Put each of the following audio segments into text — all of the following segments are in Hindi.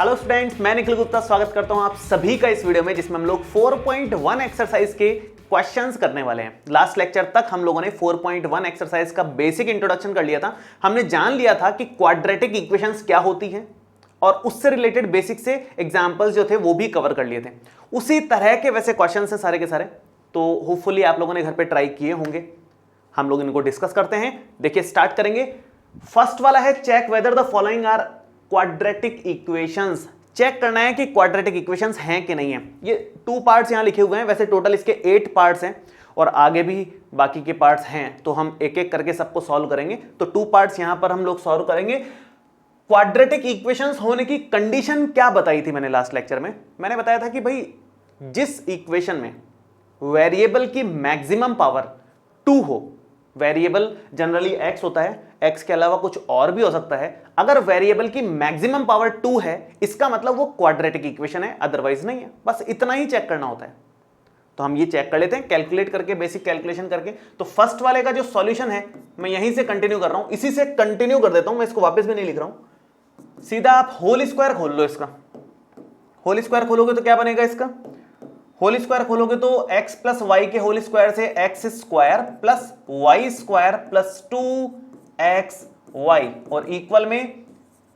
हेलो स्टूडेंट्स, मैं निखिल गुप्ता स्वागत करता हूं आप सभी का इस वीडियो में, जिसमें हम लोग 4.1 एक्सरसाइज के क्वेश्चंस करने वाले हैं। लास्ट लेक्चर तक हम लोगों ने 4.1 एक्सरसाइज का बेसिक इंट्रोडक्शन कर लिया था। हमने जान लिया था कि क्वाड्रेटिक इक्वेशंस क्या होती हैं और उससे रिलेटेड बेसिक से एग्जांपल्स जो थे वो भी कवर कर लिए थे। उसी तरह के वैसे क्वेश्चन है सारे के सारे, तो होपफुली आप लोगों ने घर पे ट्राई किए होंगे। हम लोग इनको डिस्कस करते हैं। देखिए, स्टार्ट करेंगे। फर्स्ट वाला है check whether the following are quadratic equations. Check करना है कि क्वाड्रेटिक इक्वेशंस हैं कि नहीं है। ये 2 पार्ट्स यहां लिखे हुए हैं, वैसे टोटल इसके 8 पार्ट्स हैं और आगे भी बाकी के पार्ट्स हैं, तो हम एक एक करके सबको सॉल्व करेंगे। तो 2 पार्ट्स यहां पर हम लोग सॉल्व करेंगे। क्वाड्रेटिक इक्वेशंस होने की कंडीशन क्या बताई थी मैंने लास्ट लेक्चर में? मैंने बताया था कि भाई जिस इक्वेशन में वेरिएबल की मैक्सिमम पावर 2 हो, वेरिएबल जनरली x होता है, x के अलावा कुछ और भी हो सकता है। अगर वेरिएबल की मैक्सिमम पावर 2 है, इसका मतलब वो क्वाड्रेटिक इक्वेशन है, अदरवाइज नहीं है। बस इतना ही चेक करना होता है। तो हम ये चेक कर लेते हैं कैलकुलेट करके, बेसिक कैलकुलेशन करके। तो फर्स्ट वाले का जो सॉल्यूशन है मैं यहीं से कंटिन्यू कर रहा हूं, इसी से कंटिन्यू कर देता हूं। मैं इसको वापस भी नहीं लिख रहा हूं, सीधा आप होल स्क्वायर खोल लो। इसका होल स्क्वायर खोलोगे तो क्या बनेगा? इसका होल स्क्वायर खोलोगे तो x प्लस वाई के होल स्क्वायर से x square plus Y square plus 2xy और इक्वल में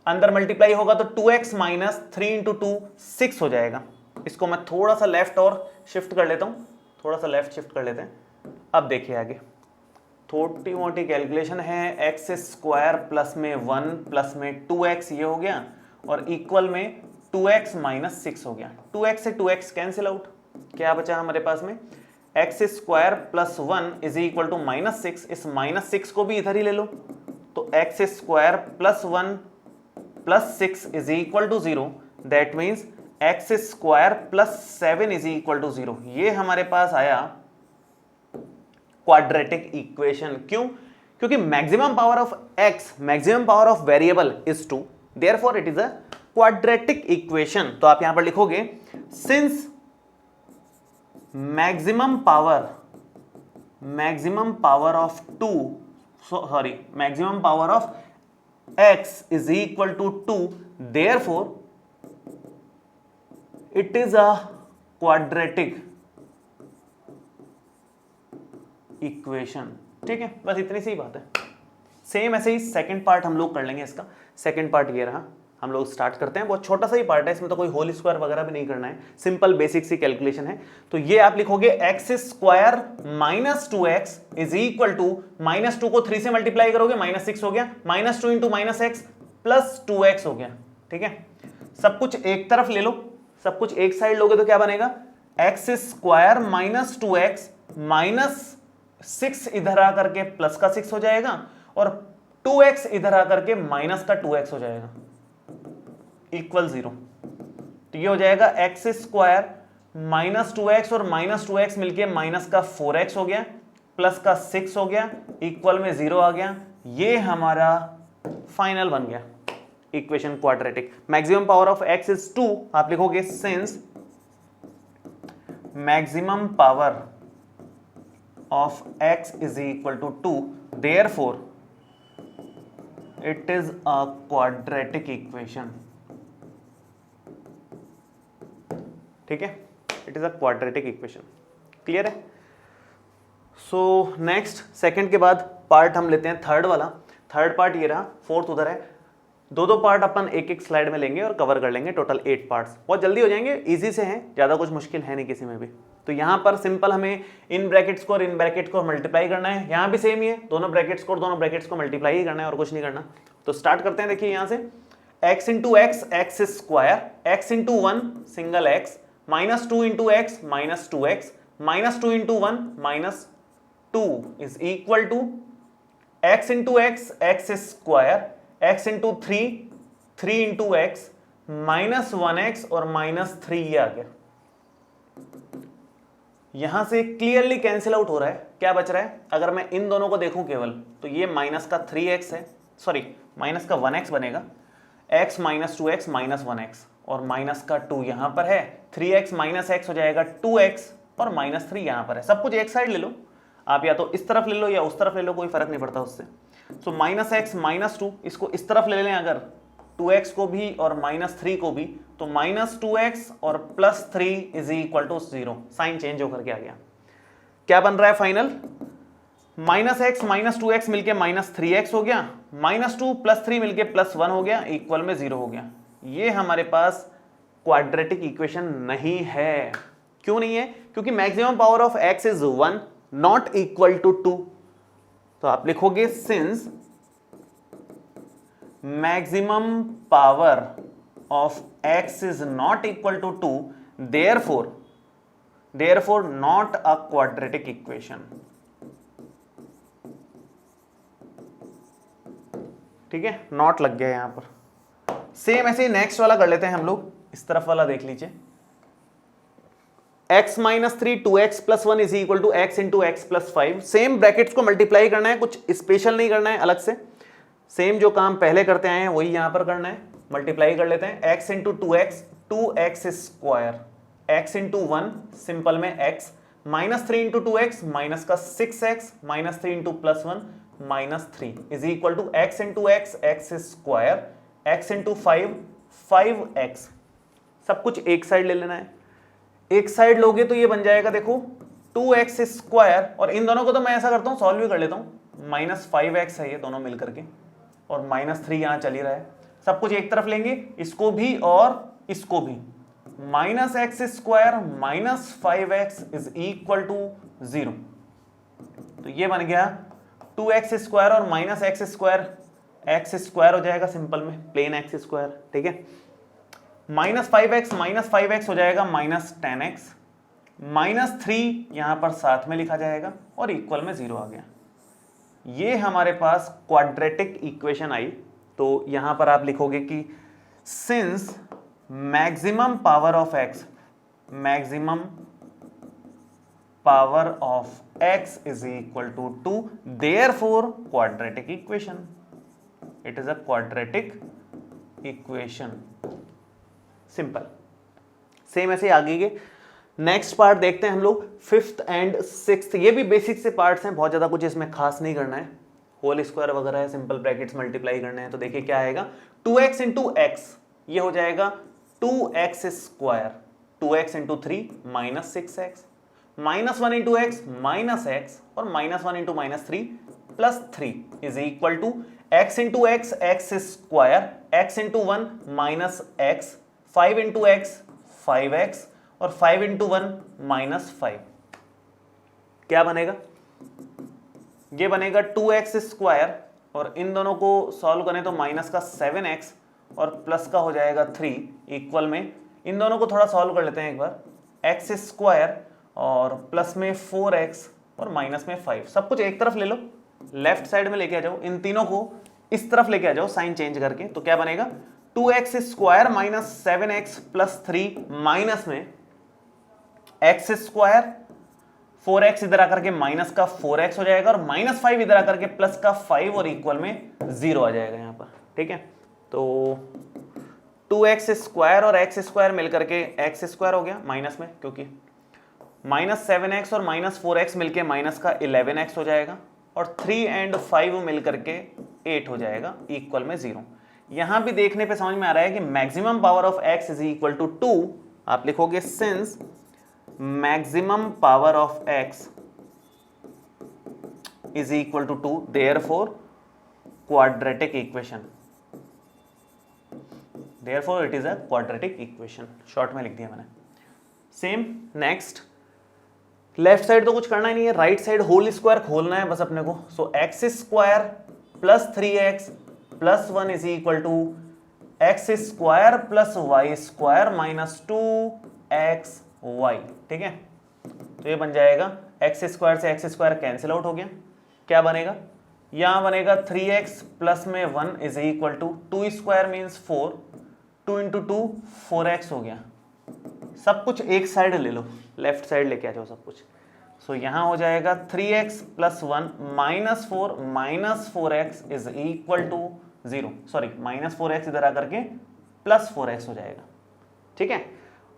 अंदर मल्टीप्लाई होगा तो 2x माइनस 3 इंटू 2 6 हो जाएगा। इसको मैं थोड़ा सा लेफ्ट और शिफ्ट कर लेता हूं, थोड़ा सा लेफ्ट शिफ्ट कर लेते हैं। अब देखिए आगे थोड़ी मोटी कैलकुलेशन है। x स्क्वायर प्लस में 1 प्लस में 2x ये हो गया और इक्वल में 2x माइनस 6 हो गया। 2x से 2x कैंसिल आउट, क्या बचा हमारे पास में? X square plus 1 is equal to minus 6। इस माइनस 6 को भी इधर ही ले लो, तो X square plus 1 plus 6 is equal to 0। That means X square plus 7 is equal to 0। ये हमारे पास आया क्वाड्रेटिक इक्वेशन। क्यों? क्योंकि maximum power of X, maximum power of variable is 2, therefore it is a quadratic equation. तो आप यहां पर लिखोगे since maximum power of 2, maximum power of x is equal to 2, therefore it is a quadratic equation। ठीक है, बस इतनी सी बात है। सेम ऐसे ही सेकंड पार्ट हम लोग कर लेंगे। इसका सेकंड पार्ट ये रहा। हम लोग स्टार्ट करते हैं। बहुत छोटा सा ही पार्ट है, इसमें तो कोई होल स्क्वायर वगैरह भी नहीं करना है, सिंपल बेसिक सी कैलकुलेशन है। तो ये आप लिखोगे X square minus 2x is equal to minus 2 को 3 से मल्टीप्लाई करोगे माइनस 6 हो गया, minus 2 into minus x plus 2x हो गया। ठीक है, सब कुछ एक तरफ ले लो, सब कुछ एक साइड लोगे तो क्या बनेगा? X square minus 2x minus 6 इधर आकर के प्लस का 6 हो जाएगा और 2x इधर आकर के माइनस का 2x हो जाएगा इक्वल 0। तो ये हो जाएगा एक्स स्क्वायर माइनस 2x और माइनस 2x मिलके माइनस का 4x हो गया प्लस का 6 हो गया, इक्वल में 0 आ गया। ये हमारा फाइनल बन गया equation quadratic. Maximum power of x is 2, आप लिखोगे since maximum power of x is equal to 2, therefore it is a quadratic equation. ठीक है, it is a quadratic equation. Clear है? सो नेक्स्ट सेकंड के बाद पार्ट हम लेते हैं थर्ड वाला। थर्ड पार्ट ये रहा, फोर्थ उधर है। दो पार्ट अपन एक एक स्लाइड में लेंगे और कवर कर लेंगे। टोटल 8 पार्ट्स, बहुत जल्दी हो जाएंगे, इजी से हैं, ज्यादा कुछ मुश्किल है नहीं किसी में भी। तो यहां पर सिंपल हमें इन ब्रैकेट्स को और इन ब्रैकेट को मल्टीप्लाई करना है। यहां भी सेम ही है, दोनों ब्रैकेट्स को और दोनों ब्रैकेट्स को मल्टीप्लाई ही करना है और कुछ नहीं करना। तो स्टार्ट करते हैं। देखिए यहां से x into X X square, x into 1 single x, minus 2 into x minus 2x, minus 2 into 1 minus 2 is equal to x into X X square, x into 3 into x minus 1x और माइनस 3 ये आ गया। यहां से क्लियरली कैंसिल आउट हो रहा है। क्या बच रहा है? अगर मैं इन दोनों को देखूं केवल तो ये माइनस का 3x है, सॉरी माइनस का 1x बनेगा, x minus 2x minus 1x और माइनस का 2 यहां पर है, 3x माइनस x हो जाएगा 2x और माइनस 3 यहां पर है। सब कुछ एक साइड ले लो आप, या तो इस तरफ ले लो या उस तरफ ले लो, कोई फर्क नहीं पड़ता उससे। सो माइनस एक्स माइनस 2, इसको इस तरफ ले लें अगर 2x को भी और -3 को भी, तो -2x और +3 is equal to 0। Sign change होकर के आ गया। क्या बन रहा है फाइनल? -x -2x मिलके -3x हो गया, -2 + 3 मिलके +1 हो गया, इक्वल में 0 हो गया। ये हमारे पास क्वाड्रेटिक इक्वेशन नहीं है। क्यों नहीं है? क्योंकि maximum power of x is 1 not equal to 2। तो आप लिखोगे since maximum power of x is not equal to 2, therefore not a quadratic equation. ठीक है, नॉट लग गया यहां पर। सेम ऐसे ही नेक्स्ट वाला कर लेते हैं हम लोग। इस तरफ वाला देख लीजिए, x -3 2x + 1 is equal to x into x + 5। Same brackets को मल्टीप्लाई करना है, कुछ स्पेशल नहीं करना है अलग से। सेम जो काम पहले करते आए हैं वही यहां पर करना है। मल्टीप्लाई कर लेते हैं, x into 2x 2x square, x into 1 simple में x, -3 इंटू 2x माइनस का 6x, -3 into +1 -3 is equal to x into x square, x into 5 5x। सब कुछ एक साइड ले लेना है। एक साइड लोगे तो ये बन जाएगा देखो 2x स्क्वायर, और इन दोनों को तो मैं ऐसा करता हूं सॉल्व भी कर लेता हूं। -5x है ये दोनों मिलकर के, और -3 यहां चल ही रहा है। सब कुछ एक तरफ लेंगे, इसको भी और इसको भी। -x square -5x is equal to 0। तो ये बन गया 2x स्क्वायर और -x स्क्वायर, x स्क्वायर हो जाएगा सिंपल में, प्लेन x स्क्वायर। ठीक है, -5x हो जाएगा -10x, -3 यहां पर साथ में लिखा जाएगा और इक्वल में 0 आ गया। ये हमारे पास क्वाड्रेटिक इक्वेशन आई। तो यहां पर आप लिखोगे कि since maximum power of x is equal to 2, therefore quadratic equation, it is a quadratic equation. Simple. Same ऐसे आगे के नेक्स्ट पार्ट देखते हैं हम लोग, 5th एंड 6th। ये भी बेसिक से पार्ट्स हैं, बहुत ज्यादा कुछ इसमें खास नहीं करना है। होल स्क्वायर वगैरह है, सिंपल ब्रैकेट्स मल्टीप्लाई करने हैं। तो देखिए क्या आएगा, 2x इंटू x, ये हो जाएगा 2x square, 2x into 3 -6x, -1 into x -x, और -1 into -3 +3 is equal to x into x square, x into 1 -x, 5 into x 5x, और 5 इंटू 1 -5। क्या बनेगा? ये बनेगा 2x स्क्वायर, और इन दोनों को सॉल्व करें तो माइनस का 7x और प्लस का हो जाएगा 3, इक्वल में इन दोनों को थोड़ा सॉल्व कर लेते हैं एक बार। x स्क्वायर और प्लस में 4x और माइनस में 5। सब कुछ एक तरफ ले लो, लेफ्ट साइड में लेके आ जाओ, इन तीनों को इस तरफ लेके आ जाओ साइन चेंज करके। तो क्या बनेगा, 2x स्क्वायर -7x + 3 माइनस में x स्क्वायर, 4x इधर आकर के माइनस का 4x हो जाएगा, और -5 इधर आकर के प्लस का 5 और इक्वल में 0 आ जाएगा यहाँ पर। ठीक है, तो 2x स्क्वायर और x स्क्वायर मिलकर के x स्क्वायर हो गया माइनस में, क्योंकि -7x और -4x मिलके माइनस का 11x हो जाएगा, और 3 एंड 5 मिलकर के 8 हो जाएगा, इक्वल में 0। यहां भी देखने पे समझ में आ रहा है कि maximum power of x is equal to 2। आप लिखोगे since maximum power of x is equal to 2, therefore quadratic equation, therefore it is a quadratic equation. Short में लिख दिया मैंने। सेम नेक्स्ट, लेफ्ट साइड तो कुछ करना ही नहीं है, राइट साइड होल स्क्वायर खोलना है बस अपने को। So x square plus 3x plus 1 is equal to x square plus y square minus 2xy। ठीक है, तो ये बन जाएगा x स्क्वायर से x स्क्वायर कैंसिल आउट हो गया। क्या बनेगा, यहां बनेगा 3x प्लस में 1 is equal to 2 square means 4, 2 into 2 4x हो गया। सब कुछ एक साइड ले लो, लेफ्ट साइड लेके आ जाओ सब कुछ। सो यहां हो जाएगा 3x plus 1 minus 4x is equal to 0, sorry -4x इधर आकर के प्लस 4x हो जाएगा। ठीक है,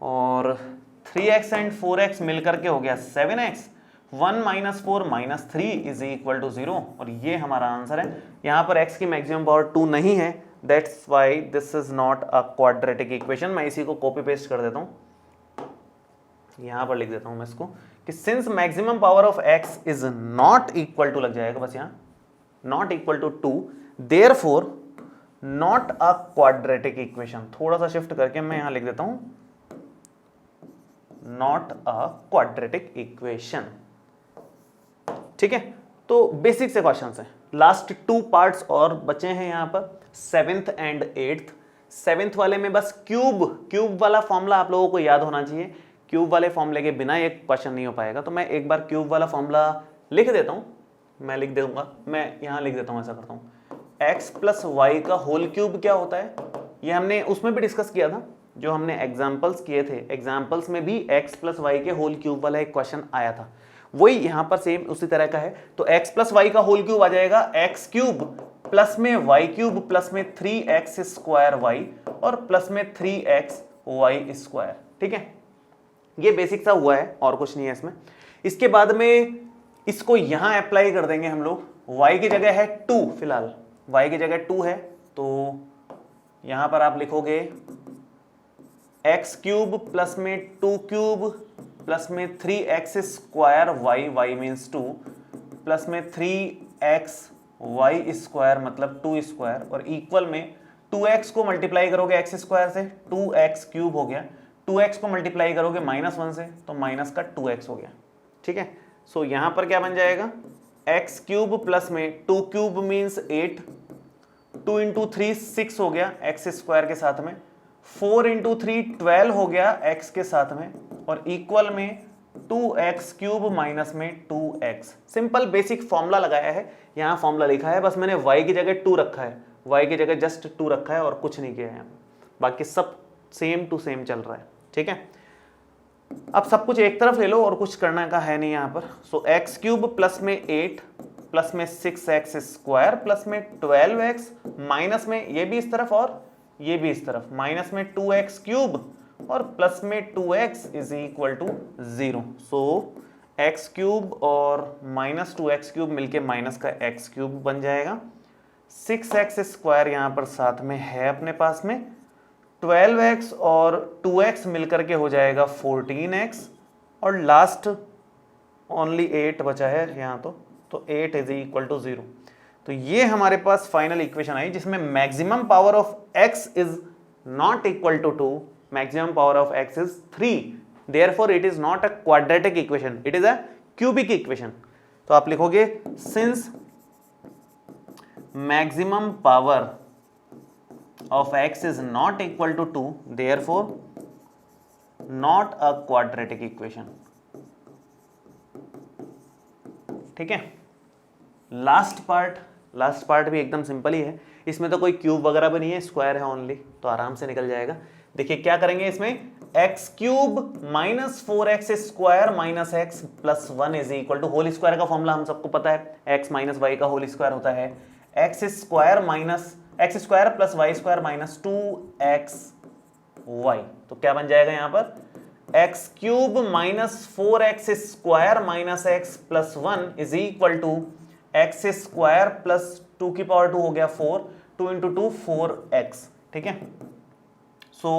और 3x एंड 4x मिलकर के हो गया 7x, 1 - 4 -3 इज इक्वल टू 0, और ये हमारा आंसर है। यहां पर x की मैक्सिमम पावर 2 नहीं है, that's why this is not a quadratic equation. मैं इसी को कॉपी पेस्ट कर देता हूं, यहां पर लिख देता हूं मैं इसको कि since maximum power of x is not equal to, लग जाएगा बस यहां, not equal to 2, therefore not a quadratic equation. थोड़ा सा शिफ्ट करके मैं यहां लिख देता हूं नॉट अ क्वाड्रेटिक इक्वेशन। ठीक है, तो बेसिक से क्वेश्चन है, लास्ट 2 पार्ट्स और बचे हैं यहां पर, 7th एंड 8th। 7th वाले में बस क्यूब वाला फॉर्मूला आप लोगों को याद होना चाहिए। क्यूब वाले फॉर्मूले के बिना एक क्वेश्चन नहीं हो पाएगा, तो मैं एक बार क्यूब वाला फॉर्मूला लिख देता हूं, मैं लिख दूंगा, मैं यहां लिख देता हूं, ऐसा करता हूं, x प्लस वाई का होल क्यूब क्या होता है, ये हमने उसमें भी डिस्कस किया था, जो हमने एग्जाम्पल्स किए थे, एग्जाम्पल्स में भी x प्लस वाई के होल क्यूब वाला एक क्वेश्चन आया था, वही यहां पर सेम उसी तरह का है। तो x प्लस वाई का होल क्यूब आ जाएगा x क्यूब प्लस में y क्यूब प्लस में 3x स्क्वायर y और प्लस में 3x y स्क्वायर। ठीक है, ये बेसिक सा हुआ है और कुछ नहीं है इसमें। इसके बाद में इसको यहां अप्लाई कर देंगे हम लोग, y की जगह है 2, फिलहाल y की जगह 2 है, तो यहां पर आप लिखोगे x क्यूब प्लस में 2 क्यूब प्लस में 3x square y means 2 plus में 3x y स्क्वायर मतलब 2 स्क्वायर और इक्वल में 2x को मल्टीप्लाई करोगे x स्क्वायर से 2x क्यूब हो गया, 2x को मल्टीप्लाई करोगे -1 से तो माइनस का 2x हो गया। ठीक है, सो यहां पर क्या बन जाएगा, x क्यूब प्लस में 2 क्यूब मीन्स 8, 2 इंटू 3 6 हो गया x स्क्वायर के साथ में, 4 इंटू 3 12 हो गया x के साथ में और इक्वल में 2x क्यूब माइनस में 2x। सिंपल बेसिक फॉर्मूला लगाया है, यहां फॉर्मूला लिखा है, बस मैंने y की जगह 2 रखा है, y की जगह जस्ट 2 रखा है और कुछ नहीं किया है, बाकी सब सेम टू सेम चल रहा है। ठीक है, अब सब कुछ एक तरफ ले लो और कुछ करना का है नहीं यहां पर। सो x क्यूब प्लस में 8 प्लस में 6x स्क्वायर प्लस में 12x माइनस में ये भी इस तरफ और ये भी इस तरफ माइनस में 2x क्यूब और प्लस में 2x is equal to 0। So x cube और माइनस 2x क्यूब मिलके माइनस का x क्यूब बन जाएगा, 6x स्क्वायर यहां पर साथ में है अपने पास में, 12x और 2x मिलकर के हो जाएगा 14x और लास्ट ओनली 8 बचा है यहां, तो 8 इज इक्वल टू 0। तो ये हमारे पास फाइनल इक्वेशन आई जिसमें maximum power of x is not equal to 2, maximum power of x is 3, therefore it is not a quadratic equation, it is a cubic equation. तो आप लिखोगे since maximum power of x is not equal to 2, therefore not a quadratic equation. ठीक है, लास्ट पार्ट भी एकदम सिंपल ही है, इसमें तो कोई क्यूब वगैरह भी नहीं है, स्क्वायर है ओनली, तो आराम से निकल जाएगा। देखिए क्या करेंगे इसमें, x cube minus 4x square minus x plus 1 is equal to, whole square का फॉर्मूला हम सबको पता है, x माइनस वाई का होल स्क्वायर होता है x square plus Y square minus 2xy। तो क्या बन जाएगा यहां पर, x cube minus 4x square minus x plus 1 is equal to x square plus 2 की पावर 2 हो गया 4, 2 इंटू 2 4x। ठीक है, सो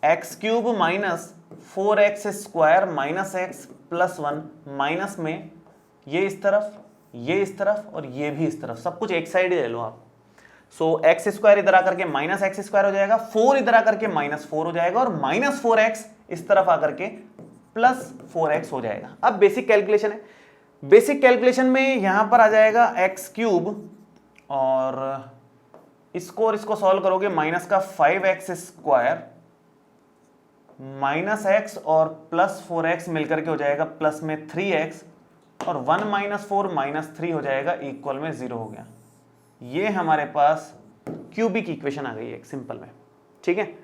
x cube minus 4x square minus x plus 1 minus में ये इस तरफ और ये भी इस तरफ, सब कुछ एक साइड ही ले लो आप। सो एक्स स्क्वायर इधर आकर के माइनस एक्स स्क्वायर हो जाएगा, 4 इधर आकर के माइनस 4 हो जाएगा और माइनस 4x इस तरफ आकर के प्लस 4x हो जाएगा। अब बेसिक कैलकुलेशन है, बेसिक कैलकुलेशन में यहां पर आ जाएगा x क्यूब और इसको सॉल्व करोगे माइनस का 5x स्क्वायर माइनस x और प्लस 4x मिलकर के हो जाएगा प्लस में 3x और 1 माइनस 4 माइनस 3 हो जाएगा इक्वल में 0 हो गया। ये हमारे पास क्यूबिक इक्वेशन आ गई है एक सिंपल में। ठीक है,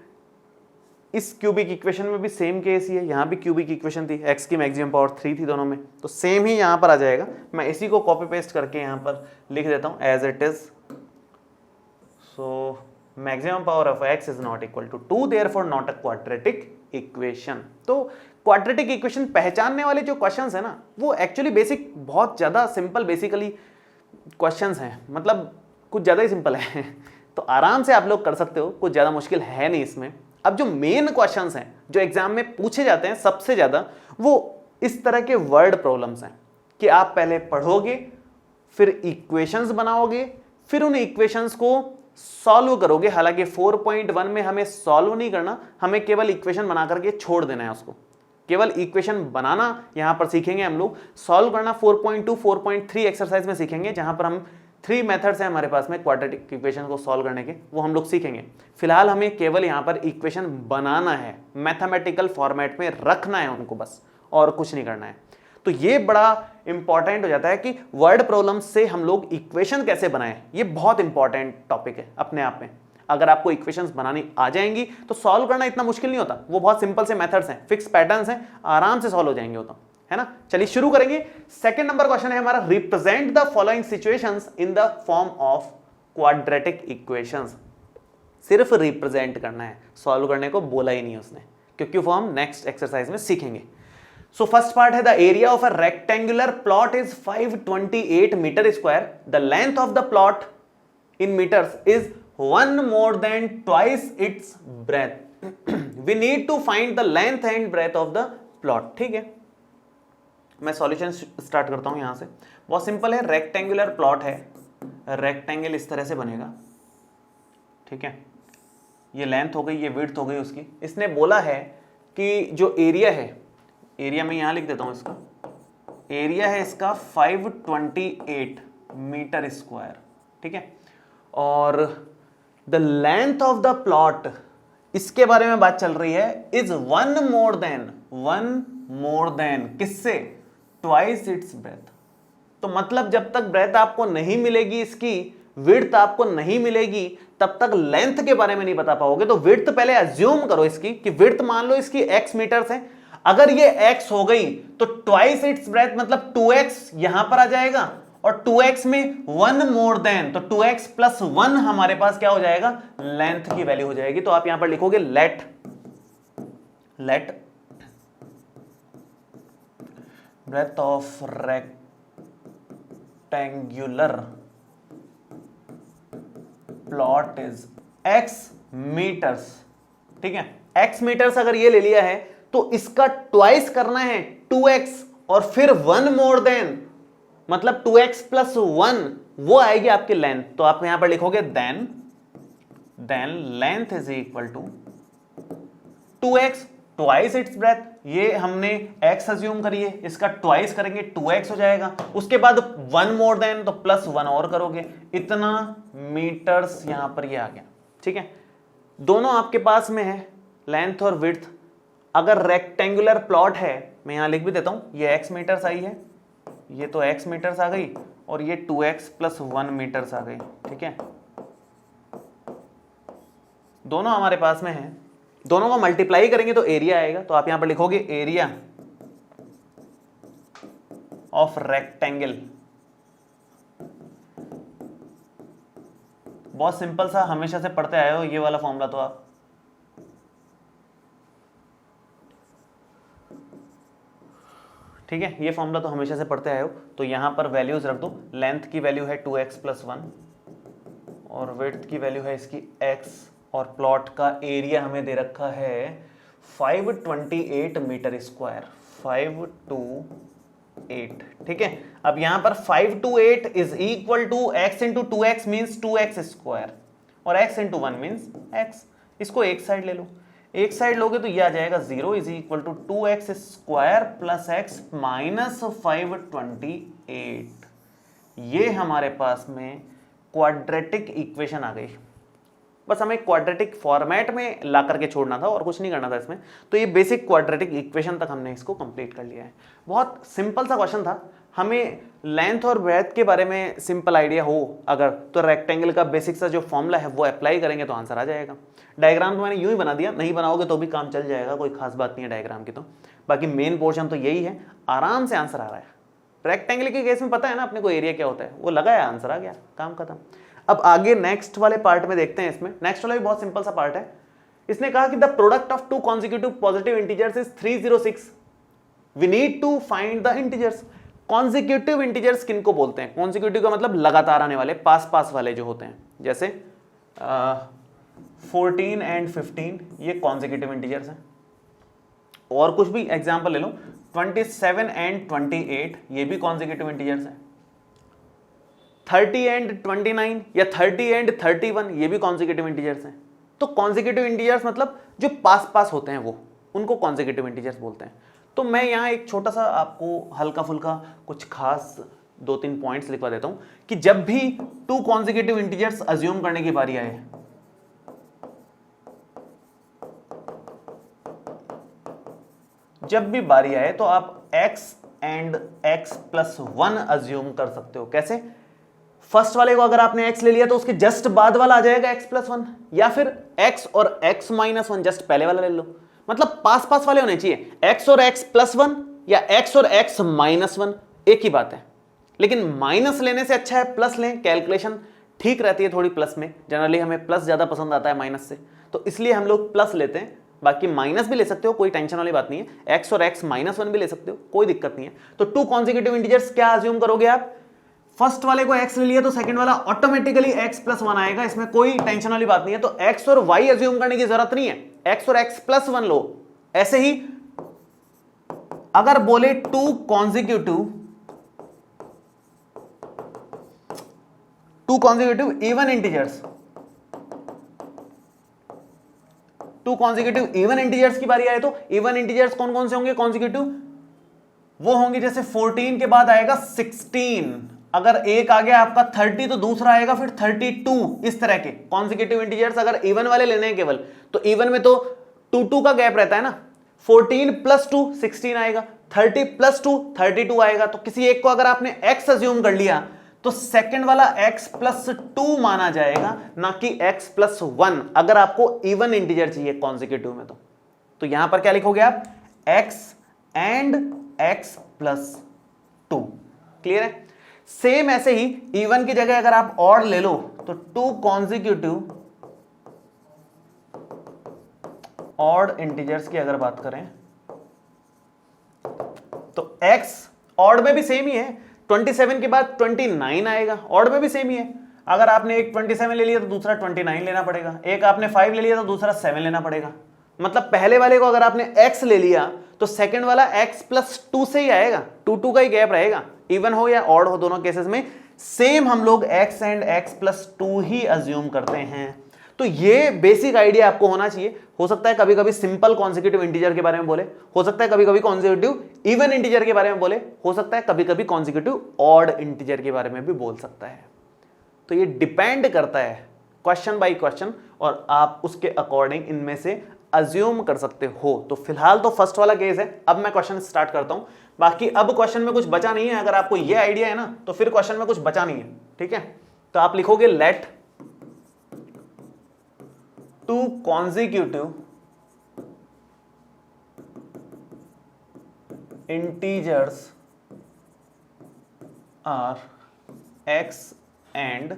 इस क्यूबिक इक्वेशन में भी सेम केस ही है, यहां भी क्यूबिक इक्वेशन थी, x की मैक्सिमम पावर 3 थी दोनों में, तो सेम ही यहां पर आ जाएगा। मैं इसी को कॉपी पेस्ट करके यहां पर लिख देता हूं as it is. So maximum power of x is not equal to 2, therefore not a quadratic equation. तो क्वाड्रेटिक इक्वेशन पहचानने वाले जो क्वेश्चंस है ना, वो एक्चुअली बेसिक बहुत ज्यादा सिंपल बेसिकली क्वेश्चंस हैं, मतलब कुछ ज्यादा ही सिंपल है। तो आराम से आप लोग कर सकते हो, कुछ ज़्यादा मुश्किल है नहीं इसमें। अब जो मेन क्वेश्चंस हैं जो एग्जाम में पूछे जाते हैं सबसे ज़्यादा, वो इस तरह के वर्ड प्रॉब्लम्स हैं कि आप पहले पढ़ोगे, फिर इक्वेशंस बनाओगे, फिर उन इक्वेशंस को सॉल्व करोगे। हालांकि 4.1 में हमें सॉल्व नहीं करना, हमें केवल इक्वेशन बना करके छोड़ देना है उसको। केवल इक्वेशन बनाना यहां पर सीखेंगे हम लोग, सॉल्व करना 4.2 4.3 एक्सरसाइज में सीखेंगे, जहां पर हम 3 मेथड्स हैं हमारे पास में क्वाड्रेटिक इक्वेशन को सॉल्व करने के, वो हम लोग सीखेंगे। फिलहाल हमें केवल यहां पर इक्वेशन बनाना है, मैथमेटिकल फॉर्मेट में रखना है उनको बस, और कुछ नहीं करना है। तो ये बड़ा इंपॉर्टेंट हो जाता है कि वर्ड प्रॉब्लम से हम लोग इक्वेशन कैसे बनाएं। ये बहुत इंपॉर्टेंट टॉपिक है अपने आप में। अगर आपको इक्वेशंस बनानी आ जाएंगी तो सॉल्व करना इतना मुश्किल नहीं होता, वो बहुत सिंपल से मेथड्स हैं, फिक्स पैटर्न्स हैं, आराम से सॉल्व हो जाएंगे वो तो, है ना। चलिए शुरू करेंगे। सेकंड नंबर क्वेश्चन है हमारा, represent the following situations in the form of quadratic equations. सिर्फ रिप्रेजेंट करना है, सॉल्व करने को बोला ही नहीं उसने, क्योंकि वो हम नेक्स्ट एक्सरसाइज में सीखेंगे। सो फर्स्ट पार्ट है, the area of a rectangular plot is 528 metre square, the length of the plot in metres is 1 more than twice its breadth. We need to find the length and breadth of the plot. ठीक है, मैं सॉल्यूशन स्टार्ट करता हूं यहां से। बहुत सिंपल है, रेक्टेंगुलर प्लॉट है, रेक्टेंगल इस तरह से बनेगा, ठीक है। ये लेंथ हो गई, ये विड्थ हो गई उसकी। इसने बोला है कि जो एरिया है, एरिया में यहां लिख देता हूं इसका, एरिया है इसका 528 मीटर स्क्वायर, ठीक है। और the length of the plot, इसके बारे में बात चल रही है, इज 1 more than किससे, ट्वाइस इट्स ब्रेथ। तो मतलब जब तक ब्रेथ आपको नहीं मिलेगी, इसकी विड्थ आपको नहीं मिलेगी, तब तक लेंथ के बारे में नहीं बता पाओगे। तो विड्थ पहले अज्यूम करो इसकी, कि विड्थ मान लो इसकी x मीटर्स है। अगर ये x हो गई तो ट्वाइस इट्स ब्रेथ मतलब 2x यहां पर आ जाएगा, और 2x में 1 more than, तो 2x plus 1 हमारे पास क्या हो जाएगा, लेंथ की वैल्यू हो जाएगी। तो आप यहां पर लिखोगे let breadth of rectangular plot is x metres, ठीक है। x मीटर्स अगर ये ले लिया है तो इसका ट्वाइस करना है 2x, और फिर 1 more than मतलब 2x plus 1, वो आएगी आपकी लेंथ। तो आप यहां पर लिखोगे then length is equal to 2x twice its breadth. ये हमने x अज्यूम करिए, इसका ट्वाइस करेंगे 2x हो जाएगा। उसके बाद 1 more than, तो प्लस 1 और करोगे, इतना मीटर्स यहां पर ये आ गया, ठीक है। दोनों आपके पास में है, लेंथ और विड्थ। अगर रेक्टेंगुलर प्लॉट है, मैं यहां लिख भी देता हूं, ये x मीटर्स आई है, ये तो x मीटर्स आ गई, और ये 2x plus 1 मीटर्स आ गई, ठीक है। दोनों हमारे पास में है, दोनों को मल्टीप्लाई करेंगे तो एरिया आएगा। तो आप यहां पर लिखोगे एरिया ऑफ रेक्टेंगल। बहुत सिंपल सा, हमेशा से पढ़ते आए हो ये वाला फॉर्मूला, तो आप ठीक है, ये फॉर्मूला तो हमेशा से पढ़ते आए हो। तो यहां पर वैल्यूज रख दो, लेंथ की वैल्यू है 2x plus 1, और विड्थ की वैल्यू है इसकी x, और प्लॉट का एरिया हमें दे रखा है 528 मीटर स्क्वायर, 528, ठीक है। अब यहां पर 528 is equal to x into 2x means 2x square, और x इंटू 1 मीन्स x। इसको एक साइड ले लो, एक साइड लोगे तो ये आ जाएगा 0 is equal to 2x square plus x minus 528। ये हमारे पास में क्वाड्रेटिक इक्वेशन आ गई। बस हमें क्वाड्रेटिक फॉर्मेट में ला करके छोड़ना था, और कुछ नहीं करना था इसमें। तो ये बेसिक क्वाड्रेटिक इक्वेशन तक हमने इसको कंप्लीट कर लिया है। बहुत सिंपल सा क्वेश्चन था। हमें लेंथ और ब्रेथ के बारे में सिंपल आइडिया हो अगर, तो रेक्टेंगल का बेसिक सा जो फॉर्मूला है वो अप्लाई करेंगे तो आंसर आ जाएगा। डायग्राम तो मैंने यूं ही बना दिया, नहीं बनाओगे तो भी काम चल जाएगा, कोई खास बात नहीं है डायग्राम की। तो बाकी मेन पोर्शन तो यही है, आराम से आंसर आ रहा है। रेक्टेंगल के केस में पता है ना अपने को एरिया क्या होता है, वो लगाया आंसर आ गया, काम खत्म। अब आगे नेक्स्ट वाले पार्ट में देखते हैं। इसमें नेक्स्ट वाला भी बहुत सिंपल सा पार्ट है। इसने कहा कि the product of 2 consecutive positive integers is 306। We need to find the integers. Consecutive integers किनको बोलते हैं? कॉन्जिक्यूटिव का मतलब लगातार आने वाले, पास पास वाले जो होते हैं। जैसे 14 एंड 15 ये कॉन्जिक्यूटिव इंटीजर्स हैं। और कुछ भी एग्जांपल ले लो, 27 एंड 28 ये भी कॉन्जिक्यूटिव इंटीजर्स हैं। 30 एंड 29 या 30 एंड 31 ये भी कॉन्जिक्यूटिव इंटीजर्स हैं। तो कॉन्जिक्यूटिव इंटीजर्स मतलब जो पास पास होते हैं वो, उनको कॉन्जिक्यूटिव इंटीजर्स बोलते हैं। तो मैं यहाँ एक छोटा सा आपको हल्का फुल्का कुछ खास 2-3 पॉइंट्स लिखवा देता हूं कि जब भी 2 कॉन्जिक्यूटिव इंटीजर्स अज्यूम करने की बारी आए, जब भी बारी आए तो आप x and x plus 1 assume कर सकते हो। कैसे? फर्स्ट वाले को अगर आपने x ले लिया तो उसके जस्ट बाद वाला आ जाएगा x प्लस 1, या फिर x और x माइनस 1 जस्ट पहले वाला ले लो। मतलब पास पास वाले होने चाहिए, x और x प्लस 1 या x और x माइनस 1 एक ही बात है। लेकिन माइनस लेने से अच्छा है प्लस लें, कैलकुलेशन ठीक रहती है थोड़ी प्लस में। जनरली हमें प्लस ज्यादा पसंद आता है माइनस से, तो इसलिए हम लोग प्लस लेते हैं। बाकी माइनस भी ले सकते हो, कोई टेंशन वाली बात नहीं है। x और x माइनस 1 भी ले सकते हो, कोई दिक्कत नहीं है। तो 2 कॉन्जिक्यूटिव इंटीजर्स क्या अज्यूम करोगे आप? फर्स्ट वाले को x ले लिया तो सेकंड वाला ऑटोमेटिकली x प्लस 1 आएगा, इसमें कोई टेंशन वाली बात नहीं है। तो x और y अज्यूम करने की जरूरत नहीं है, x और x प्लस 1 लो। ऐसे ही अगर बोले 2 consecutive even integers, 2 consecutive even integers की बारी आए तो इवन इंटीजर्स कौन कौन से होंगे कॉन्जिक्यूटिव? वो होंगे जैसे 14 के बाद आएगा 16, अगर एक आ गया आपका 30 तो दूसरा आएगा फिर 32। इस तरह के कॉन्जिक्यूटिव इंटीजर्स अगर इवन वाले लेने हैं केवल, तो इवन में तो 2 का गैप रहता है ना। 14 प्लस 2 16 आएगा, 30 प्लस 2 32 आएगा। तो किसी एक को अगर आपने x अज्यूम कर लिया तो सेकंड वाला x प्लस 2 माना जाएगा, ना कि x प्लस 1, अगर आपको इवन इंटीजर चाहिए कॉन्जिक्यूटिव में। तो यहां पर क्या लिखोगे आप? x and x plus 2। Clear है? सेम ऐसे ही इवन की जगह अगर आप ऑड ले लो तो 2 कॉन्जिक्यूटिव ऑड इंटीजर्स की अगर बात करें तो x ऑड में भी सेम ही है, 27 के बाद 29 आएगा, ऑड में भी सेम ही है। अगर आपने एक 27 ले लिया तो दूसरा 29 लेना पड़ेगा, एक आपने 5 ले लिया तो दूसरा 7 लेना पड़ेगा। मतलब पहले वाले को अगर आपने x ले लिया तो सेकंड वाला x प्लस 2 से ही आएगा, 2 का ही गैप रहेगा। इवन हो या ऑड हो, दोनों केसेस में सेम हम लोग x and x plus 2 he assume करते हैं। तो ये बेसिक आइडिया आपको होना चाहिए। हो सकता है कभी कभी सिंपल कॉन्जिक्यूटिव इंटीजर के बारे में बोले, हो सकता है कभी कभी कॉन्जिक्यूटिव इवन इंटीजर के बारे में बोले, हो सकता है कभी कभी कॉन्जिक्यूटिव ऑड इंटीजर के बारे में भी बोल सकता है। तो ये डिपेंड करता है क्वेश्चन बाय क्वेश्चन, और आप उसके अकॉर्डिंग इनमें से अज्यूम कर सकते हो। तो फिलहाल तो फर्स्ट वाला केस है। अब मैं क्वेश्चन स्टार्ट करता हूं। बाकी अब क्वेश्चन में कुछ बचा नहीं है। अगर आपको ये आइडिया है ना तो फिर क्वेश्चन में कुछ बचा नहीं है। ठीक है, तो आप लिखोगे late 2 consecutive integers are x and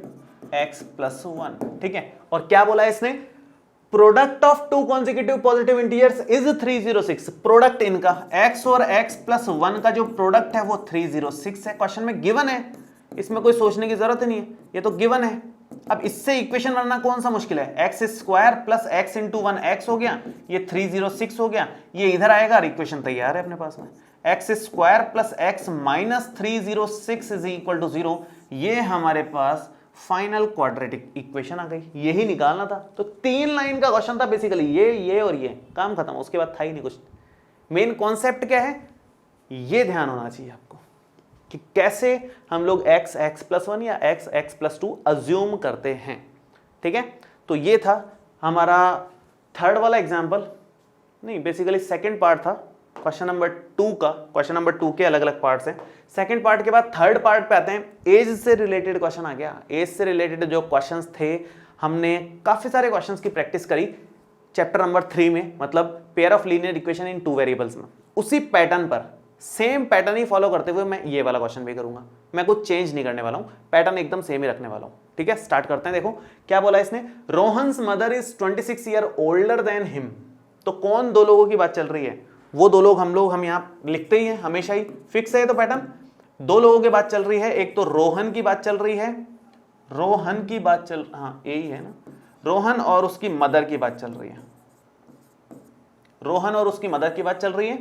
x plus 1। ठीक है, और क्या बोला है इसने? Product of 2 consecutive positive integers is 306। Product इनका x और x प्लस 1 का जो प्रोडक्ट है वो 306 है। क्वेश्चन में गिवन है, इसमें कोई सोचने की जरूरत नहीं है, ये तो गिवन है। अब इससे इक्वेशन बनना कौन सा मुश्किल है? X square plus x into 1 x हो गया, ये 306 हो गया, ये इधर आएगा और इक्वेशन तैयार है अपने पास में। X square plus x minus 306 is equal to 0, ये हमारे पास फाइनल क्वाड्रेटिक इक्वेशन आ गई। यही निकालना था। तो 3 लाइन का क्वेश्चन था बेसिकली, ये और ये, काम खत्म। उसके बाद था ही नहीं कुछ। मेन कॉन्सेप्ट क्या है ये ध्यान होना चाहिए आपको कि कैसे हम लोग x x प्लस 1 या x x प्लस 2 अज्यूम करते हैं। ठीक है, तो ये था हमारा थर्ड वाला एग्जाम्पल, नहीं बेसिकली सेकंड पार्ट था क्वेश्चन नंबर 2 का। क्वेश्चन नंबर 2 के अलग अलग पार्ट्स हैं। सेकंड पार्ट के बाद थर्ड पार्ट पे आते हैं। एज से रिलेटेड क्वेश्चन आ गया। एज से रिलेटेड जो क्वेश्चंस थे, हमने काफी सारे क्वेश्चंस की प्रैक्टिस करी चैप्टर नंबर 3 में, मतलब pair of linear equation in 2 variables में। उसी पैटर्न पर, सेम पैटर्न ही फॉलो करते हुए मैं ये वाला क्वेश्चन भी करूंगा। मैं कुछ चेंज नहीं करने वाला हूं, पैटर्न एकदम सेम ही रखने वाला हूं। ठीक है, स्टार्ट करते हैं। देखो क्या बोला इसने, Rohan's mother is 26 year older than him. तो कौन दो लोगों की बात चल रही है? वो दो लोग हम यहाँ लिखते ही हैं, हमेशा ही फिक्स है तो पैटर्न। 2 लोगों की बात चल रही है, एक तो रोहन की बात चल रही है, रोहन की बात चल, हाँ यही है ना, रोहन और उसकी मदर की बात चल रही है, रोहन और उसकी मदर की बात चल रही है।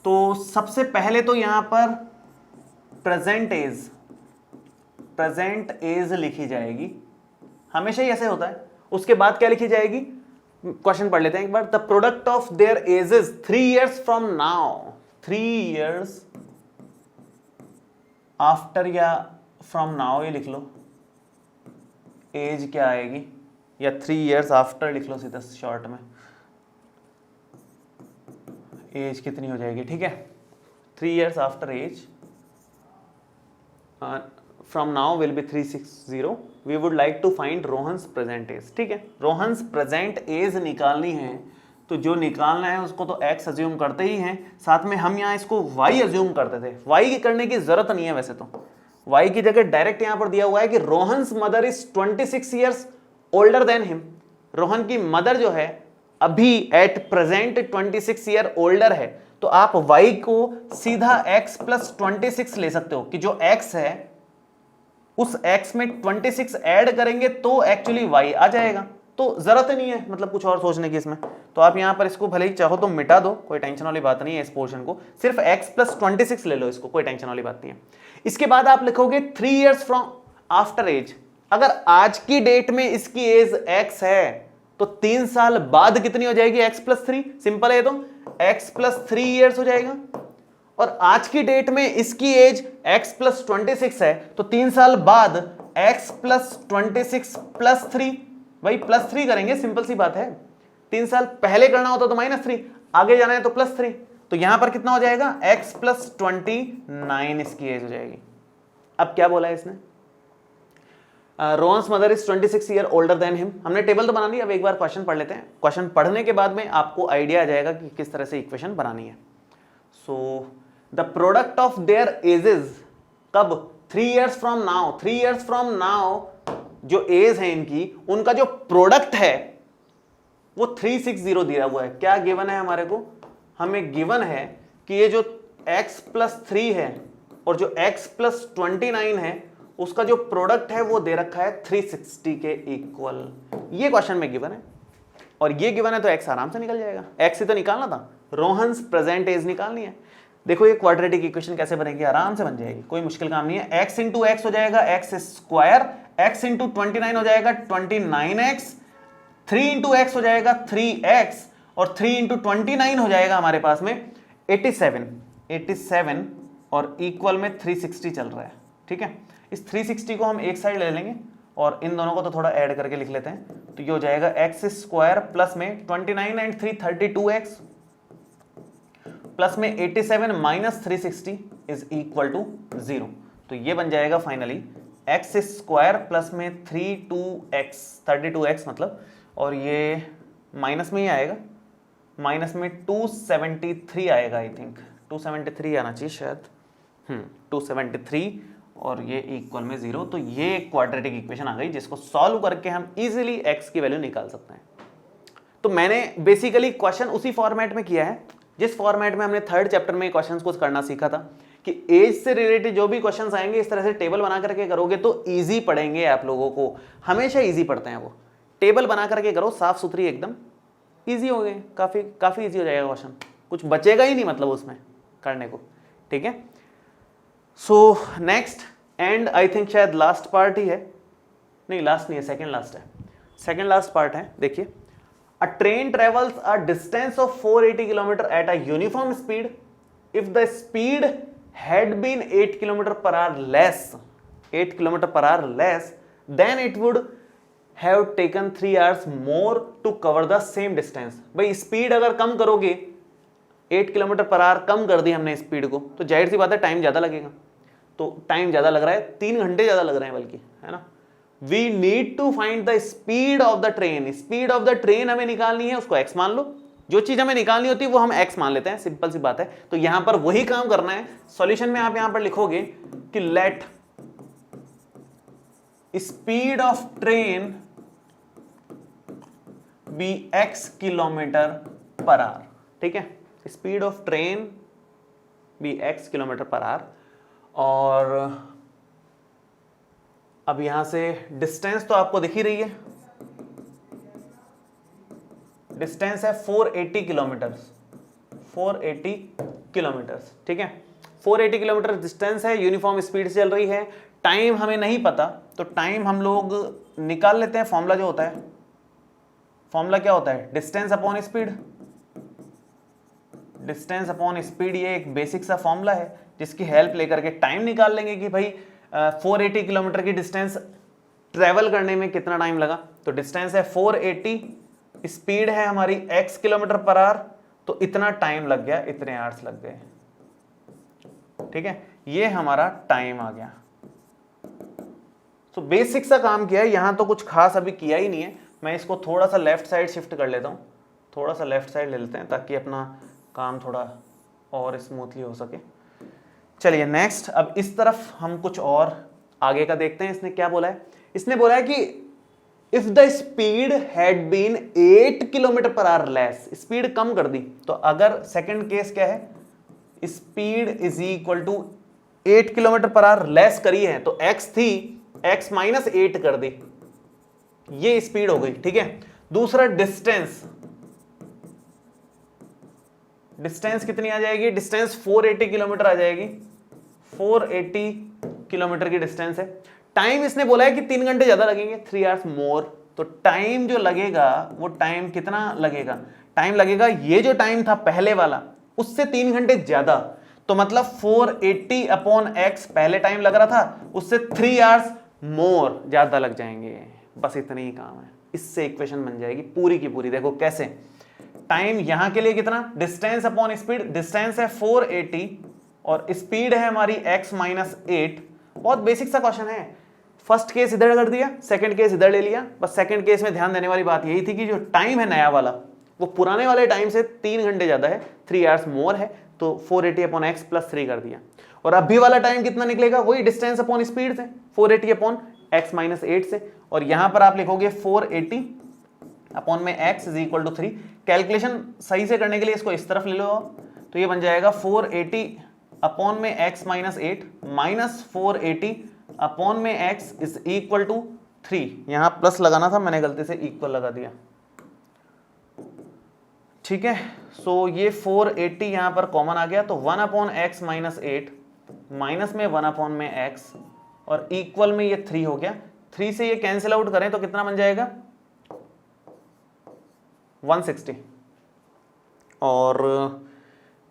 तो सबसे पहले तो यहां पर प्रेजेंट एज लिखी जाएगी, हमेशा ही ऐसे होता है। उसके बाद क्या लिखी जाएगी, क्वेश्चन पढ़ लेते हैं एक बार। The product of their ages 3 years from now, 3 years after या फ्रॉम नाउ ये लिख लो, एज क्या आएगी, या 3 years आफ्टर लिख लो सीधा शॉर्ट में, एज कितनी हो जाएगी, ठीक है। 3 years after age from now will be 360। We would like to find Rohan's present age, ठीक है। रोहन्स प्रेजेंट एज निकालनी है, तो जो निकालना है उसको तो x अज्यूम करते ही हैं, साथ में हम यहाँ इसको y अज्यूम करते थे। y की करने की जरूरत नहीं है वैसे तो, y की जगह डायरेक्ट यहाँ पर दिया हुआ है कि Rohan's mother is 26 years older than him. Rohan की मदर जो है अभी एट प्रेजेंट 26 year ओल्डर है, तो आप y को सीधा x प्लस 26 ले सकते हो कि जो x है उस x में 26 ऐड करेंगे तो एक्चुअली y आ जाएगा। तो जरूरत नहीं है मतलब कुछ और सोचने की इसमें, तो आप यहां पर इसको भले ही चाहो तो मिटा दो, कोई टेंशन वाली बात नहीं है। इस पोर्शन को सिर्फ x प्लस 26 ले लो, इसको कोई टेंशन वाली बात नहीं है। इसके बाद आप लिखोगे 3 years फ्रॉम आफ्टर एज। अगर आज की डेट में इसकी एज x है तो 3 साल बाद कितनी हो जाएगी, x प्लस 3। सिंपल है, तो x प्लस 3 years हो जाएगा। और आज की डेट में इसकी एज x प्लस 26 है, तो 3 साल बाद x प्लस 26 प्लस 3, भाई प्लस 3 करेंगे, सिंपल सी बात है। 3 साल पहले करना होता तो -3, आगे जाना है तो +3, तो यहां पर कितना हो जाएगा, x प्लस 29 इसकी एज हो जाएगी। अब क्या बोला है इसने, Rohan's mother is 26 year older than him. हमने टेबल तो बना ली, अब एक बार क्वेश्चन पढ़ लेते हैं। क्वेश्चन पढ़ने के बाद में आपको आइडिया आ जाएगा कि किस तरह से इक्वेशन बनानी है। So the product of their edges, कब, 3 years from now. 3 years from now जो एज है इनकी, उनका जो प्रोडक्ट है वो 360 दिया हुआ है। क्या गिवन है हमारे को, हमें गिवन है कि ये जो x प्लस 3 है और जो x प्लस 29 है उसका जो प्रोडक्ट है वो दे रखा है 360 के इक्वल। ये क्वेश्चन में गिवन है और ये गिवन है, तो x आराम से निकल जाएगा। x ही तो निकालना था, रोहन्स प्रेजेंट एज निकालनी है। देखो ये क्वाड्रेटिक इक्वेशन कैसे बनेगी, आराम से बन जाएगी, कोई मुश्किल काम नहीं है। x इंटू एक्स हो जाएगा x स्क्वायर, x इंटू 29 हो जाएगा 29x, 3 इंटू एक्स हो जाएगा 3x, और 3 इंटू 29 हो जाएगा हमारे पास में 87 और इक्वल में 360 चल रहा है, ठीक है। इस 360 को हम एक साइड ले लेंगे और इन दोनों को तो थोड़ा ऐड करके लिख लेते हैं, तो ये हो जाएगा x स्क्वायर प्लस में 29 एंड 3 32x प्लस में 87 माइनस 360 इज इक्वल टू 0। तो ये बन जाएगा फाइनली x स्क्वायर प्लस में 32x मतलब, और ये माइनस में ही आएगा, माइनस में 273 आएगा, आई थिंक 273 आना चाहिए शायद, 273, और ये इक्वल में 0। तो ये क्वाड्रेटिक इक्वेशन आ गई जिसको सॉल्व करके हम इजीली x की वैल्यू निकाल सकते हैं। तो मैंने बेसिकली क्वेश्चन उसी फॉर्मेट में किया है जिस फॉर्मेट में हमने 3rd चैप्टर में क्वेश्चंस को करना सीखा था, कि एज से रिलेटेड जो भी क्वेश्चंस आएंगे इस तरह से टेबल बना करके करोगे तो इजी पढ़ेंगे आप लोगों को, हमेशा इजी पढ़ते हैं वो। टेबल बना करके करो, साफ सुथरी एकदम, इजी हो गए, काफी इजी हो जाएगा क्वेश्चन, कुछ बचेगा ही नहीं मतलब उसमें करने को, ठीक है। So next and I think शायद लास्ट पार्ट ही है, नहीं लास्ट नहीं है, सेकेंड लास्ट है, सेकेंड लास्ट पार्ट है। देखिए, a train travels a distance of 480 km at a uniform speed if the speed had been 8 km per hour less, 8 km per hour less, then it would have taken 3 hours more to cover the same distance। भाई स्पीड अगर कम करोगे, 8 km per hour कम कर दी हमने स्पीड को, तो जाहिर सी बात है टाइम ज्यादा लगेगा। तो टाइम ज्यादा लग रहा है, 3 घंटे ज्यादा लग रहे हैं बल्कि, है ना। We need to find the speed of the train। Speed of the train हमें निकालनी है, उसको x मान लो, जो चीज हमें निकालनी होती है वो हम x मान लेते हैं, सिंपल सी बात है। तो यहां पर वही काम करना है। सॉल्यूशन में आप यहां पर लिखोगे कि let speed of train be x kilometre per hour, ठीक है। Speed of train be x kilometre per hour, और अब यहां से डिस्टेंस तो आपको दिख ही रही है, डिस्टेंस है 480 किलोमीटर्स, 480 किलोमीटर्स, ठीक है। 480 किलोमीटर डिस्टेंस है, यूनिफॉर्म स्पीड से चल रही है, टाइम हमें नहीं पता, तो टाइम हम लोग निकाल लेते हैं। फॉर्मूला जो होता है, फॉर्मूला क्या होता है, distance upon speed, distance upon speed, ये एक बेसिक सा फॉर्मूला है जिसकी हेल्प लेकर के टाइम निकाल लेंगे कि भाई 480 किलोमीटर की डिस्टेंस ट्रेवल करने में कितना टाइम लगा। तो डिस्टेंस है 480, स्पीड है हमारी x किलोमीटर पर आवर, तो इतना टाइम लग गया, इतने आवर्स लग गए, ठीक है। ये हमारा टाइम आ गया। तो बेसिक सा काम किया है, यहां तो कुछ खास अभी किया ही नहीं है। मैं इसको थोड़ा सा लेफ्ट साइड शिफ्ट कर लेता हूं, थोड़ा सा लेफ्ट साइड ले लेते हैं ताकि अपना काम थोड़ा और स्मूथली हो सके। चलिए नेक्स्ट, अब इस तरफ हम कुछ और आगे का देखते हैं। इसने क्या बोला है, इसने बोला है कि if the speed had been 8 kilometre per hour less, speed कम कर दी, तो अगर सेकंड केस क्या है, speed is equal to 8 kilometre per hour less करी है, तो x थी, x माइनस 8 कर दी, ये स्पीड हो गई, ठीक है। दूसरा डिस्टेंस, डिस्टेंस कितनी आ जाएगी, डिस्टेंस 480 किलोमीटर आ जाएगी, 480 किलोमीटर की डिस्टेंस है। टाइम इसने बोला है कि 3 घंटे ज्यादा लगेंगे, 3 आवर्स मोर, तो टाइम जो लगेगा वो टाइम कितना लगेगा, टाइम लगेगा ये जो टाइम था पहले वाला उससे 3 घंटे ज्यादा, तो मतलब 480 अपॉन x पहले टाइम लग रहा था उससे 3 आवर्स मोर ज्यादा लग जाएंगे। बस इतना ही काम है, इससे इक्वेशन बन जाएगी पूरी की पूरी। देखो कैसे, टाइम यहां के लिए कितना, डिस्टेंस अपॉन स्पीड, डिस्टेंस है 480 और स्पीड है हमारी x माइनस 8। बहुत बेसिक सा क्वेश्चन है। फर्स्ट केस इधर कर दिया, सेकंड केस इधर ले लिया। बस सेकंड केस में ध्यान देने वाली बात यही थी कि जो टाइम है नया वाला वो पुराने वाले टाइम से 3 घंटे ज्यादा है, 3 आवर्स मोर है, तो 480 अपॉन एक्स प्लस 3 कर दिया। और अभी वाला टाइम कितना निकलेगा, वही डिस्टेंस अपॉन स्पीड से, 480 अपॉन एक्स माइनस 8 से, और यहां पर आप लिखोगे 480 अपॉन में x is equal to 3। Calculation सही से करने के लिए इसको इस तरफ ले लो, तो ये बन जाएगा 480 अपॉन में x माइनस 8 माइनस 480 अपॉन में x इज इक्वल टू 3। यहां प्लस लगाना था, मैंने गलती से इक्वल लगा दिया, ठीक है। सो ये 480 यहां पर कॉमन आ गया, तो 1 अपॉन एक्स माइनस 8 माइनस में 1 अपॉन में x और इक्वल में ये 3 हो गया। 3 से ये कैंसिल आउट करें तो कितना बन जाएगा, 160। और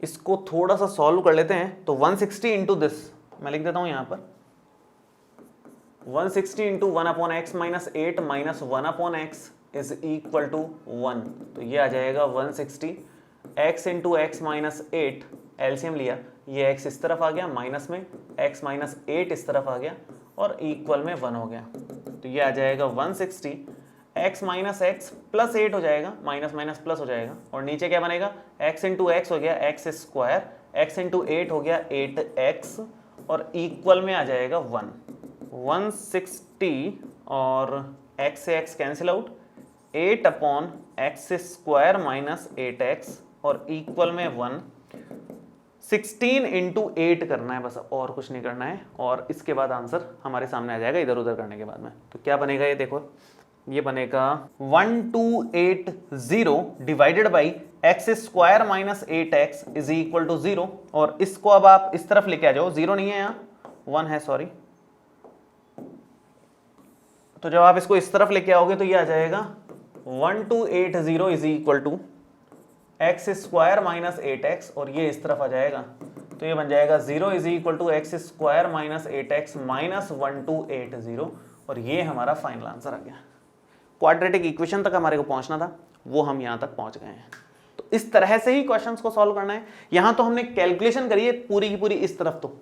इसको थोड़ा सा सॉल्व कर लेते हैं, तो 160 इंटू दिस मैं लिख देता हूं यहां पर, 160 into 1 upon x minus 8 minus 1 upon x is equal to 1। तो ये आ जाएगा 160 x into x minus 8, LCM लिया, ये x इस तरफ आ गया, माइनस में x माइनस 8 इस तरफ आ गया और इक्वल में 1 हो गया। तो ये आ जाएगा 160 x माइनस एक्स प्लस 8 हो जाएगा, माइनस माइनस प्लस हो जाएगा, और नीचे क्या बनेगा, x इंटू एक्स हो गया x स्क्वायर, x इंटू 8 हो गया 8x और इक्वल में आ जाएगा 1। 160 और x से x cancel out, 8 upon x square minus 8x और इक्वल में 1। 16 इंटू 8 करना है बस, और कुछ नहीं करना है, और इसके बाद आंसर हमारे सामने आ जाएगा इधर उधर करने के बाद में। तो क्या बनेगा ये देखो, ये बनेगा 1280 divided by x square minus 8x is equal to 0। और इसको अब आप इस तरफ लेके आ जाओ, 0 नहीं है यहाँ, 1 है, सॉरी। तो जब आप इसको इस तरफ लेके आओगे तो ये आ जाएगा 1280 is equal to x square minus 8x और ये इस तरफ आ जाएगा, तो ये बन जाएगा 0 is equal to x square minus 8x minus 1280, और ये हमारा फाइनल आंसर आ गया। क्वाड्रेटिक इक्वेशन तक हमारे को पहुंचना था, वो हम यहां तक पहुंच गए हैं। तो इस तरह से ही क्वेश्चंस को सॉल्व करना है। यहां तो हमने कैलकुलेशन करी है पूरी की पूरी, इस तरफ तो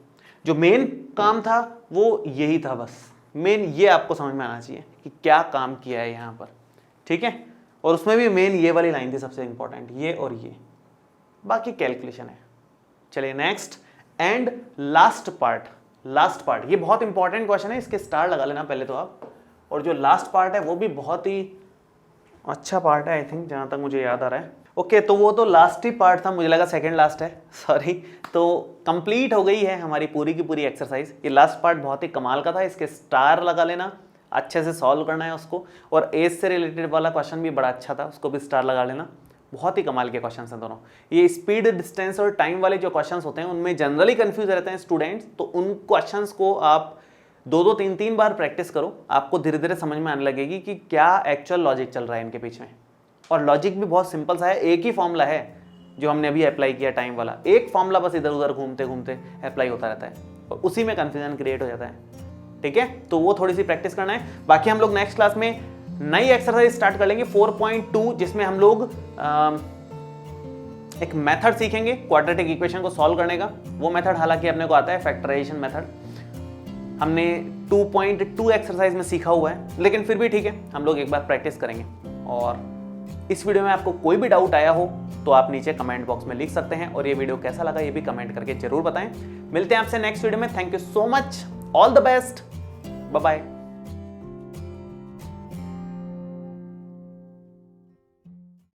जो मेन काम था वो यही था, बस मेन ये आपको समझ में आना चाहिए कि क्या काम किया है यहां पर, ठीक है। और उसमें भी मेन ये वाली लाइन थी सबसे इंपॉर्टेंट, ये और ये, बाकी कैलकुलेशन है। चलिए नेक्स्ट एंड लास्ट पार्ट, ये बहुत इंपॉर्टेंट क्वेश्चन है, इसके स्टार लगा लेना पहले तो आप। और जो लास्ट पार्ट है वो भी बहुत ही अच्छा पार्ट है, आई थिंक, जहां तक मुझे याद आ रहा है। ओके, तो वो तो लास्ट ही पार्ट था, मुझे लगा सेकंड लास्ट है, सॉरी। तो कंप्लीट हो गई है हमारी पूरी की पूरी एक्सरसाइज। ये लास्ट पार्ट बहुत ही कमाल का था, इसके स्टार लगा लेना, अच्छे से सॉल्व करना है उसको। और एज से रिलेटेड वाला क्वेश्चन भी बड़ा अच्छा था, उसको भी स्टार लगा लेना। बहुत ही कमाल के क्वेश्चन हैं दोनों। ये स्पीड, डिस्टेंस और टाइम वाले जो क्वेश्चन होते हैं उनमें जनरली कंफ्यूज रहते हैं स्टूडेंट्स, तो उन क्वेश्चंस को आप 2-2, 3-3 बार प्रैक्टिस करो, आपको धीरे धीरे समझ में आने लगेगी कि क्या एक्चुअल लॉजिक चल रहा है इनके पीछे। और लॉजिक भी बहुत सिंपल सा है, एक ही फॉर्मूला है जो हमने अभी अप्लाई किया टाइम वाला, एक फॉर्मूला बस इधर उधर घूमते घूमते अप्लाई होता रहता है और उसी में कंफ्यूजन क्रिएट हो जाता है। ठीक है, तो वो थोड़ी सी प्रैक्टिस करना है। बाकी हम लोग नेक्स्ट क्लास में नई एक्सरसाइज स्टार्ट कर लेंगे 4.2, जिसमें हम लोग एक मेथड सीखेंगे क्वाड्रेटिक इक्वेशन को सॉल्व करने का। वो मेथड हालांकि अपने को आता है, फैक्टराइजेशन मेथड हमने 2.2 एक्सरसाइज में सीखा हुआ है, लेकिन फिर भी ठीक है, हम लोग एक बार प्रैक्टिस करेंगे। और इस वीडियो में आपको कोई भी डाउट आया हो तो आप नीचे कमेंट बॉक्स में लिख सकते हैं, और ये वीडियो कैसा लगा ये भी कमेंट करके जरूर बताएं। मिलते हैं आपसे नेक्स्ट वीडियो में। Thank you so much, all the best, bye bye.